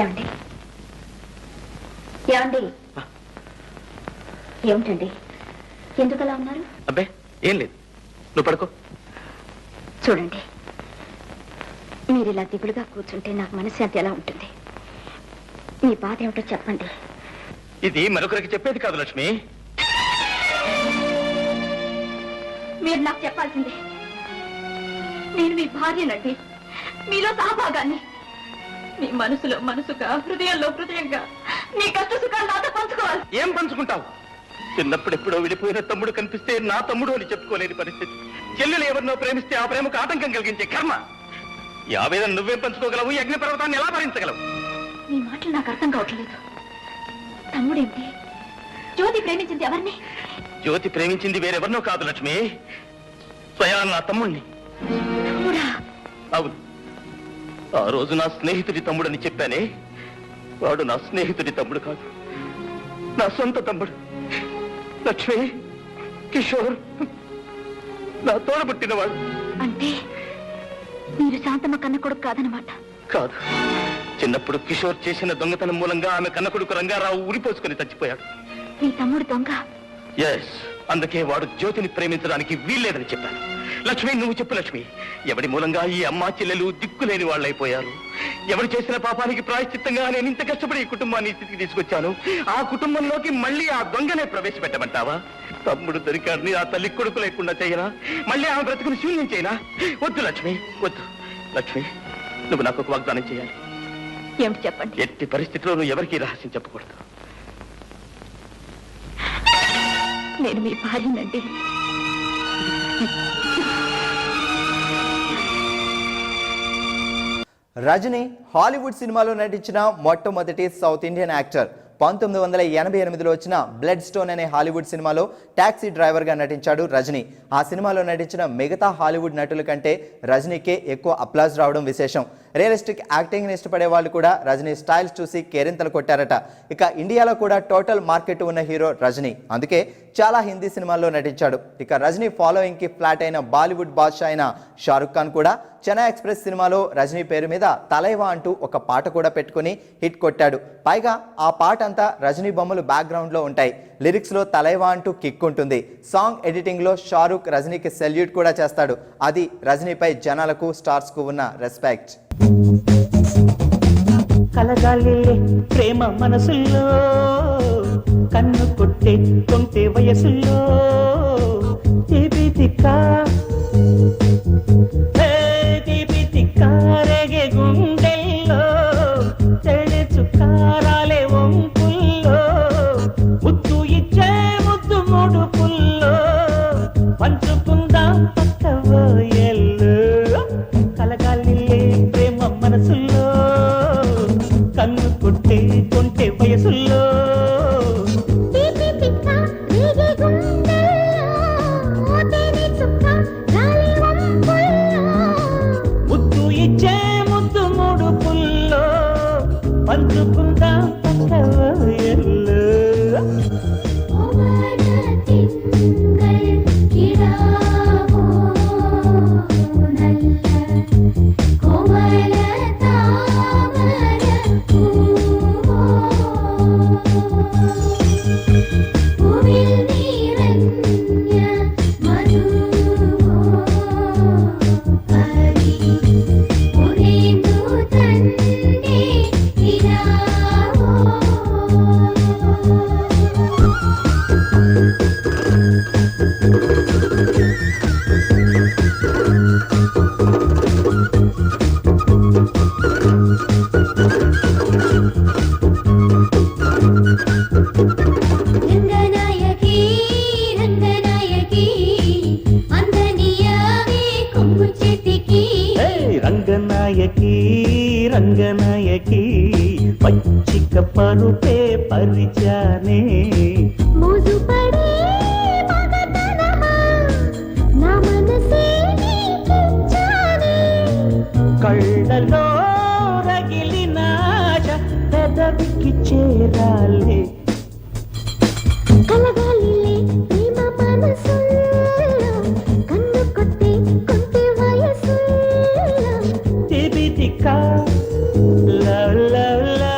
ఏమండి ఏమండి ఏమిటండి ఎందుకు అలా ఉన్నారు? అబ్బే ఏం లేదు, నువ్వు పడుకో. చూడండి, మీరు ఇలా దిగులుగా కూర్చుంటే నాకు మనశ్శాంతి ఎలా ఉంటుంది? మీ బాధ ఏమిటో చెప్పండి. ఇది మరొకరికి చెప్పేది కాదు లక్ష్మి. మీరు నాకు చెప్పాల్సిందే. నేను మీ భార్యనండి, మీలో సహభాగాన్ని. మీ మనసులో మనసుగా, హృదయంలో హృదయంగా మీ కష్ట సుఖాలు నాతో పంచుకోవాలి. ఏం పంచుకుంటావు? చిన్నప్పుడు ఎప్పుడో విడిపోయిన తమ్ముడు కనిపిస్తే నా తమ్ముడు అని చెప్పుకోలేని పరిస్థితి. చెల్లెలు ఎవరినో ప్రేమిస్తే ఆ ప్రేమకు ఆటంకం కలిగించే కర్మ. ఈ ఆవేదన నువ్వేం పంచుకోగలవు? ఈ అగ్ని పర్వతాన్ని ఎలా భరించగలవు? మీ మాటలు నాకు అర్థం కావట్లేదు. తమ్ముడేంటి? జ్యోతి ప్రేమించింది ఎవరిని? జ్యోతి ప్రేమించింది వేరెవరినో కాదు లక్ష్మి, స్వయా నా తమ్ముణ్ణి. తమ్ముడా? అవును, ఆ రోజు నా స్నేహితుడి తమ్ముడని చెప్పానే, వాడు నా స్నేహితుడి తమ్ముడు కాదు, నా సొంత తమ్ముడు. లక్ష్మి, కిషోర్ నా తోడబుట్టినవాడు. అంటే మీరు శాంతమ్మ కన్న కొడుకు కాదనమాట? కాదు, చిన్నప్పుడు కిషోర్ చేసిన దొంగతనం మూలంగా ఆమె కన్న కొడుకు రంగారావు ఉరిపోసుకుని చచ్చిపోయాడు. మీ తమ్ముడు దొంగ? ఎస్, అందుకే వాడు జ్యోతిని ప్రేమించడానికి వీల్లేదని చెప్పాను. లక్ష్మి, నువ్వు చెప్పు లక్ష్మి, ఎవడి మూలంగా ఈ అమ్మా చెల్లెలు దిక్కులేని వాళ్ళైపోయారు? ఎవరు చేసిన పాపానికి ప్రాయశ్చిత్తంగా నేను ఇంత కష్టపడి ఈ కుటుంబాన్ని స్థితికి తీసుకొచ్చాను. ఆ కుటుంబంలోకి మళ్ళీ ఆ దొంగనే ప్రవేశపెట్టమంటావా? తమ్ముడు దొరికాడిని ఆ తల్లి కొడుకు లేకుండా చేయనా? మళ్ళీ ఆమె బ్రతుకుని శూన్యం చేయనా? వద్దు లక్ష్మి, వద్దు. లక్ష్మి, నువ్వు నాకు ఒక వాగ్దానం చేయాలి. ఏమిటి చెప్పండి. ఎట్టి పరిస్థితిలో నువ్వు ఎవరికీ రహస్యం చెప్పకూడదు. నేను మీ భార్యనండి. రజనీ హాలీవుడ్ సినిమాలో నటించిన మొట్టమొదటి సౌత్ ఇండియన్ యాక్టర్. 1988లో వచ్చిన బ్లడ్ స్టోన్ అనే హాలీవుడ్ సినిమాలో టాక్సీ డ్రైవర్గా నటించాడు రజనీ. ఆ సినిమాలో నటించిన మిగతా హాలీవుడ్ నటుల కంటే రజనీకే ఎక్కువ అప్లాజ్ రావడం విశేషం. రియలిస్టిక్ యాక్టింగ్ని ఇష్టపడే వాళ్ళు కూడా రజనీ స్టైల్స్ చూసి కేరింతలు కొట్టారట. ఇక ఇండియాలో కూడా టోటల్ మార్కెట్ ఉన్న హీరో రజనీ, అందుకే చాలా హిందీ సినిమాల్లో నటించాడు. ఇక రజనీ ఫాలోయింగ్కి ఫ్లాట్ అయిన బాలీవుడ్ బాద్షా అయిన షారుఖ్ ఖాన్ కూడా చెన్నై ఎక్స్ప్రెస్ సినిమాలో రజనీ పేరు మీద తలైవా అంటూ ఒక పాట కూడా పెట్టుకుని హిట్ కొట్టాడు. పైగా ఆ పాట అంతా రజనీ బొమ్మలు బ్యాక్గ్రౌండ్లో ఉంటాయి. లిరిక్స్లో తలైవా అంటూ కిక్ ఉంటుంది. సాంగ్ ఎడిటింగ్లో షారుఖ్ రజనీకి సెల్యూట్ కూడా చేస్తాడు. అది రజనీపై జనాలకు, స్టార్స్కు ఉన్న రెస్పెక్ట్. కలగాలి ప్రేమ మనసుల్లో, కన్ను కొట్టే కొంటే వయసుల్లో, రేగే గుండెల్లో, తెల్లె చుక్కారాలే వంపుల్లో, ముద్దు ఇచ్చే ముద్దు ముడుపుల్లో, పంచుకుందాం పక్కవో ఎల్లో. కలగాలి ప్రేమ మనసుల్లో, కన్ను కొట్టే కొంటే వయసుల్లో, ముద్దు ఇచ్చే ముద్దు మూడు పుల్లో, పంచుకుందాం పక్కవో ఎల్లో. రంగనాయకి రంగనాయకి పచ్చిక పరుపే పరిచానే, కళ్ళలో రగిలిన పెదవికి చేరాలే. లవ్ లవ్ లవ్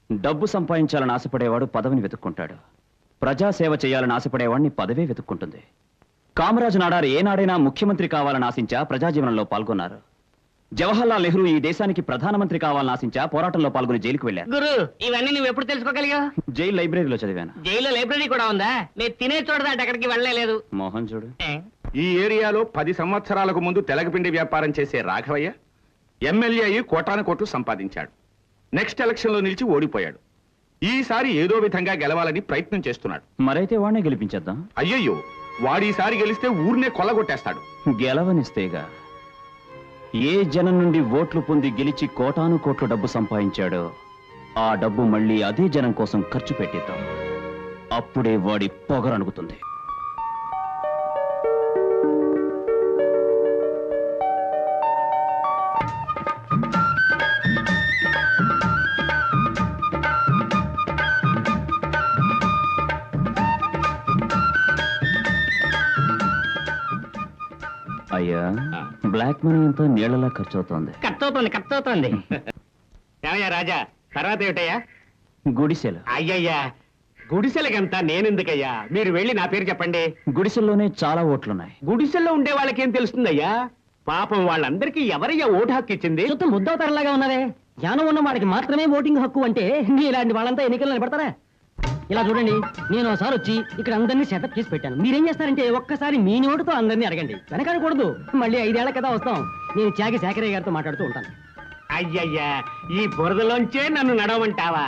డబ్బు సంపాదించాలని ఆశపడేవాడు పదవిని వెతుక్కుంటాడు. ప్రజాసేవ చేయాలని ఆశపడేవాడిని పదవే వెతుక్కుంటుంది. కామరాజ్ నాడార్ ఏనాడైనా ముఖ్యమంత్రి కావాలని ఆశించా ప్రజాజీవనంలో పాల్గొన్నారు. జవహర్లాల్ నెహ్రూ ఈ దేశానికి ప్రధానమంత్రి కావాలని ఆశించా పోరాటంలో పాల్గొని జైలుకు వెళ్ళారు. గురు, ఇవన్నీ నువ్వు ఎప్పుడు తెలుసుకోగలిగా? జైలు లైబ్రరీలో చదివాను. జైల్లో లైబ్రరీ కూడా ఉందా? నేను తినే చూడదాట అక్కడికి వెళ్ళలేదు. మోహన్ చూడు. ఈ ఏరియాలో 10 సంవత్సరాలకు ముందు తెలగపిండి వ్యాపారం చేసే రాఘవయ్య ఎమ్మెల్యే అయి కోటాను కోట్లు సంపాదించాడు. నెక్స్ట్ ఎలక్షన్ లో నిలిచి ఓడిపోయాడు. ఈసారి ఏదో విధంగా గెలవాలని ప్రయత్నం చేస్తున్నాడు. మరైతే వాడినే గెలిపించేద్దాం. అయ్యయ్యో, వాడీసారి గెలిస్తే ఊరినే కొల్లగొట్టేస్తాడు. గెలవనిస్తేగా. ఏ జనం నుండి ఓట్లు పొంది గెలిచి కోటాను కోట్లు డబ్బు సంపాదించాడో ఆ డబ్బు మళ్ళీ అదే జనం కోసం ఖర్చు పెట్టిద్దాం. అప్పుడే వాడి పొగరనుగుతుంది. అయ్యా, బ్లాక్ మనీ అంతా నీళ్లలా ఖర్చు అవుతోంది. ఖర్చవుతోంది. ఏమయ్యా రాజా, తర్వాత ఏమిటయ్యా? గుడిసెలు. అయ్యయ్యా, గుడిసెలకంతా నేనెందుకయ్యా? మీరు వెళ్ళి నా పేరు చెప్పండి. గుడిసెల్లోనే చాలా ఓట్లున్నాయి. గుడిసెల్లో ఉండే వాళ్ళకేం తెలుస్తుందయ్యా? పాపం వాళ్ళందరికీ ఎవరయ్యా ఓటు హక్కు ఇచ్చింది? ముద్దవతరలాగా ఉన్నదే. జ్ఞానం ఉన్న వాడికి మాత్రమే ఓటింగ్ హక్కు అంటే ఇలాంటి వాళ్ళంతా ఎన్నికల్లో నిలబడతారా? ఇలా చూడండి, నేను ఒకసారి వచ్చి ఇక్కడ అందరినీ సెటప్ చేసి పెట్టాను. మీరేం చేస్తారంటే ఒక్కసారి మీ నోటుతో అందరినీ అడగండి. వెనకనకూడదు. మళ్ళీ 5 ఏళ్ల కదా వస్తాం. నేను త్యాగి శేఖరయ్య గారితో మాట్లాడుతూ ఉంటాను. అయ్యయ్యా, ఈ బురదలోంచే నన్ను నడవమంటావా?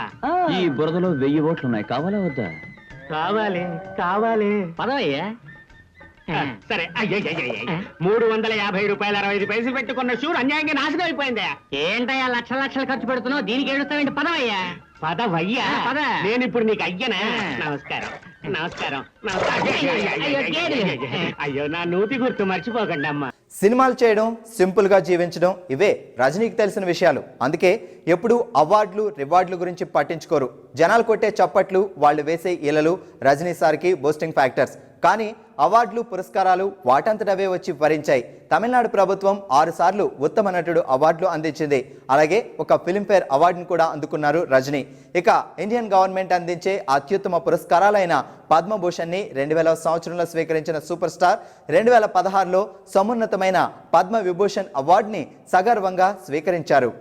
ఈ బురదలో 1000 ఓట్లున్నాయి. కావాలా వద్దా? కావాలి. పదవయ్యా. సరే. 350 రూపాయలు 65 పైసలు పెట్టుకున్న షూర్ అన్యాయంగా నాశనం అయిపోయిందా? ఏంటయ్యా లక్షలు ఖర్చు పెడుతున్నావు? దీనికి ఏడుస్తావేంటి? పదవయ్యా. పద. నేను ఇప్పుడు నీకు అయ్యనా? నమస్కారం. అయ్యో, నా నూతి గుర్తు మర్చిపోకండి అమ్మా. సినిమాలు చేయడం, సింపుల్ గా జీవించడం ఇవే రజనీకి తెలిసిన విషయాలు. అందుకే ఎప్పుడు అవార్డులు రివార్డుల గురించి పట్టించుకోరు. జనాలు కొట్టే చప్పట్లు, వాళ్ళు వేసే ఈలలు రజనీ సార్కి బూస్టింగ్ ఫ్యాక్టర్స్. కానీ అవార్డులు పురస్కారాలు వాటంతటవే వచ్చి వరించాయి. తమిళనాడు ప్రభుత్వం 6 సార్లు ఉత్తమ నటుడు అవార్డులు అందించింది. అలాగే ఒక ఫిల్మ్ఫేర్ అవార్డును కూడా అందుకున్నారు రజనీ. ఇక ఇండియన్ గవర్నమెంట్ అందించే అత్యుత్తమ పురస్కారాలైన పద్మభూషణ్ ని 2000వ సంవత్సరంలో స్వీకరించిన సూపర్ స్టార్ 2016లో సమున్నతమైన పద్మ విభూషణ్ అవార్డుని సగర్వంగా స్వీకరించారు.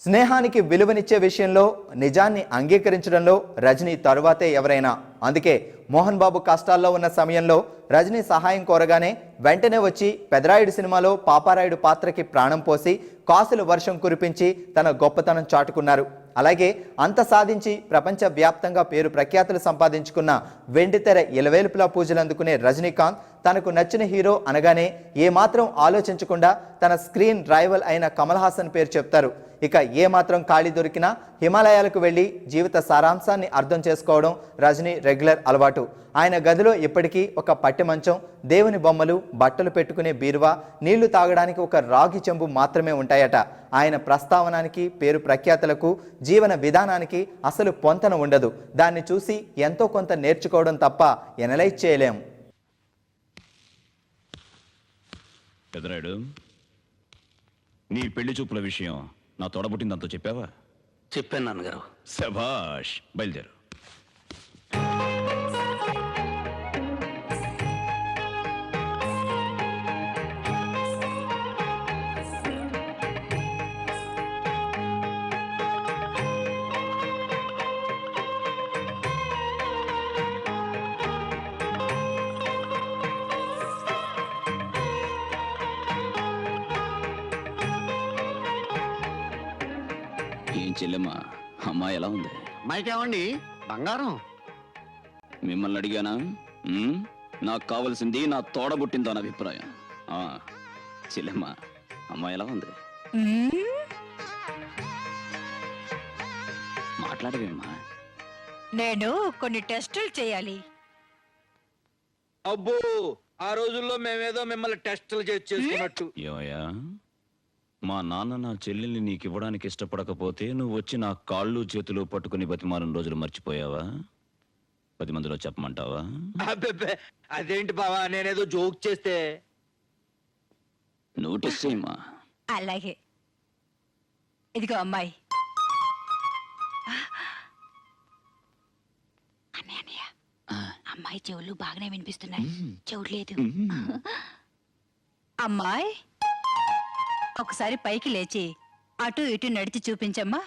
స్నేహానికి విలువనిచ్చే విషయంలో, నిజాన్ని అంగీకరించడంలో రజనీ తరువాతే ఎవరైనా. అందుకే మోహన్ బాబు కష్టాల్లో ఉన్న సమయంలో రజనీ సహాయం కోరగానే వెంటనే వచ్చి పెదరాయుడు సినిమాలో పాపారాయుడు పాత్రకి ప్రాణం పోసి కాసుల వర్షం కురిపించి తన గొప్పతనం చాటుకున్నారు. అలాగే అంత సాధించి ప్రపంచ వ్యాప్తంగా పేరు ప్రఖ్యాతులు సంపాదించుకున్న వెండితెర ఇలవేలుపులా పూజలు అందుకునే రజనీకాంత్ తనకు నచ్చిన హీరో అనగానే ఏమాత్రం ఆలోచించకుండా తన స్క్రీన్ రైవల్ అయిన కమల్ హాసన్ పేరు చెప్తారు. ఇక ఏమాత్రం ఖాళీ దొరికినా హిమాలయాలకు వెళ్ళి జీవిత సారాంశాన్ని అర్థం చేసుకోవడం రజనీ రెగ్యులర్ అలవాటు. ఆయన గదిలో ఇప్పటికీ ఒక పట్టె మంచం, దేవుని బొమ్మలు, బట్టలు పెట్టుకునే బీరువా, నీళ్లు తాగడానికి ఒక రాగి చెంబు మాత్రమే ఉంటాయట. ఆయన ప్రస్తావనానికి, పేరు ప్రఖ్యాతులకు, జీవన విధానానికి అసలు పొంతన ఉండదు. దాన్ని చూసి ఎంతో కొంత నేర్చుకోవడం తప్ప ఎనలైజ్ చేయలేం. పెదరాయుడు, నీ పెళ్లి చూపుల విషయం నా తోడబుట్టిందంతా చెప్పావా? చెప్పాను నాన్నగారు. శభాష్, బయలుదేరు. ఏం చెల్లెమ్మా, అమ్మాయి ఎలా ఉంది? అమ్మాయికేమండి బంగారం? మిమ్మల్ని అడిగానా? నాకు కావలసింది నా తోడబుట్టిందో అని అభిప్రాయం. చెల్లెమ్మా, అమ్మాయి ఎలా ఉంది? మాట్లాడవేమ్మా. నేను కొన్ని టెస్టులు చేయాలి. అబ్బో, ఆ రోజుల్లో మేమేదో మిమ్మల్ని టెస్టులు చేసుకున్నట్టు. ఏమయ్యా, మా నాన్న నా చెల్లెల్ని నీకు ఇవ్వడానికి ఇష్టపడకపోతే నువ్వు వచ్చి నా కాళ్ళు చేతులు పట్టుకుని బతిమాలిన రోజులు మర్చిపోయావా? 10 మందిలో చెప్పమంటావా? అబ్బే, అదేంటి బావా, నేనేదో జోక్ చేస్తే. నోటీస్ చేయమ్మా. అలాగే. ఇదిగో అమ్మాయి. అన్నయ్య, అమ్మాయి చెవులు బాగానే వినిపిస్తున్నాయి, చెవులేదు. అమ్మాయి, ఒకసారి పైకి లేచి అటు ఇటు నడిచి చూపించమ్మా.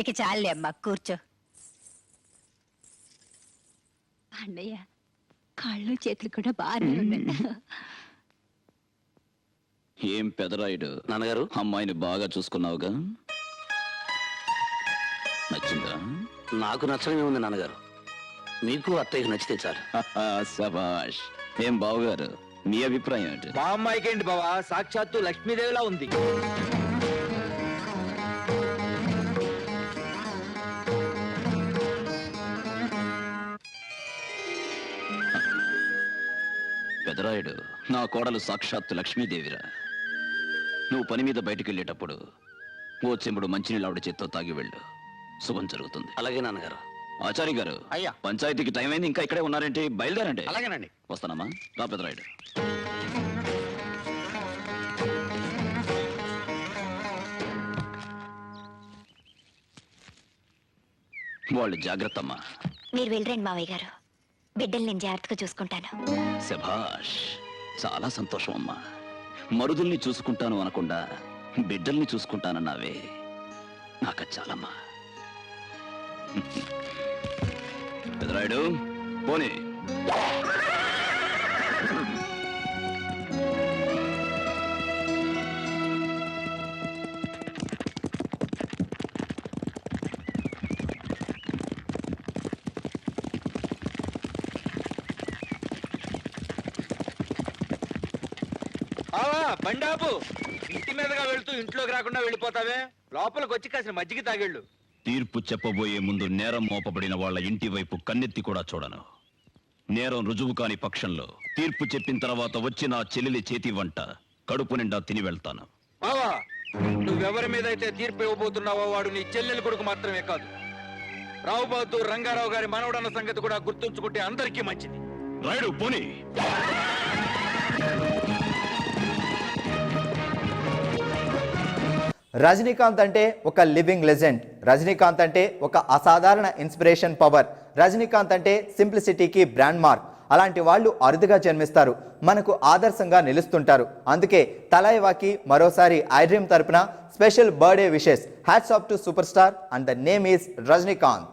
ఇక చాలే అమ్మా, కూర్చో. అన్నయ్య, కాళ్ళు చేతులు కూడా బాగానే ఉన్నాయి. ఏం పెదరాయుడు నాన్నగారు, అమ్మాయిని బాగా చూసుకున్నావుగా? నచ్చిందా? నాకు నచ్చడమే ఉంది నాన్నగారు, మీకు అత్తయ్యకు నచ్చితే చాలు. శభాష్. ఏం బావగారు, మీ అభిప్రాయం ఏంటి? మా అమ్మాయికి ఏంటి బావా, సాక్షాత్తు లక్ష్మీదేవిలా ఉంది. పెదరాయుడు, నా కోడలు సాక్షాత్తు లక్ష్మీదేవిరా. నువ్వు పని మీద బయటికి వెళ్ళేటప్పుడు ఓ చెంబుడు మంచినీళ్ళు ఆవిడ చేత్తో తాగి వెళ్ళు, శుభం జరుగుతుంది. అలాగే నాన్నగారు. ఆచార్య గారు, అయ్యా, పంచాయతీకి టైం అయింది, ఇంకా ఇక్కడే ఉన్నారేంటి? బయలుదేరండి. అలాగేనండి. వస్తానమ్మా. రా పెదరాయుడు. వాళ్ళు జాగ్రత్త అమ్మా. మీరు వెళ్ళరండి మావయ్య గారు, బిడ్డలు నేను జాగ్రత్తగా చూసుకుంటాను. శభాష్, చాలా సంతోషం అమ్మా. మరుదుల్ని చూసుకుంటాను అనకుండా బిడ్డల్ని చూసుకుంటానన్నావే, నాకు చాలమ్మా. పెదరాయుడు, పోనీ. బండాపు, ఇంటి మీదగా వెళ్తూ ఇంట్లోకి రాకుండా వెళ్ళిపోతావే, లోపలికి వచ్చి కాసిన మజ్జిగ తాగేళ్ళు. తీర్పు చెప్పబోయే ముందు నేరం మోపబడిన వాళ్ళ ఇంటి వైపు కన్నెత్తి కూడా చూడను. నేరం రుజువు కాని పక్షంలో తీర్పు చెప్పిన తర్వాత వచ్చి నా చెల్లెలి చేతి వంట కడుపు నిండా తిని వెళ్తాను. బావా, నువ్వెవరి మీద అయితే తీర్పు ఇవ్వబోతున్నావో వాడు నీ చెల్లెలి కొడుకు మాత్రమే కాదు, రావు బహదూర్ రంగారావు గారి మనవడన్న సంగతి కూడా గుర్తుంచుకుంటే అందరికీ మంచిది. రాయుడు, పోనీ. రజనీకాంత్ అంటే ఒక లివింగ్ లెజెండ్. రజనీకాంత్ అంటే ఒక అసాధారణ ఇన్స్పిరేషన్ పవర్. రజనీకాంత్ అంటే సింప్లిసిటీకి బ్రాండ్ మార్క్. అలాంటి వాళ్ళు అరుదుగా జన్మిస్తారు, మనకు ఆదర్శంగా నిలుస్తుంటారు. అందుకే తలైవాకి మరోసారి ఐ డ్రీమ్ తరపున special birthday wishes. Hats off to super star and the name is Rajinikanth.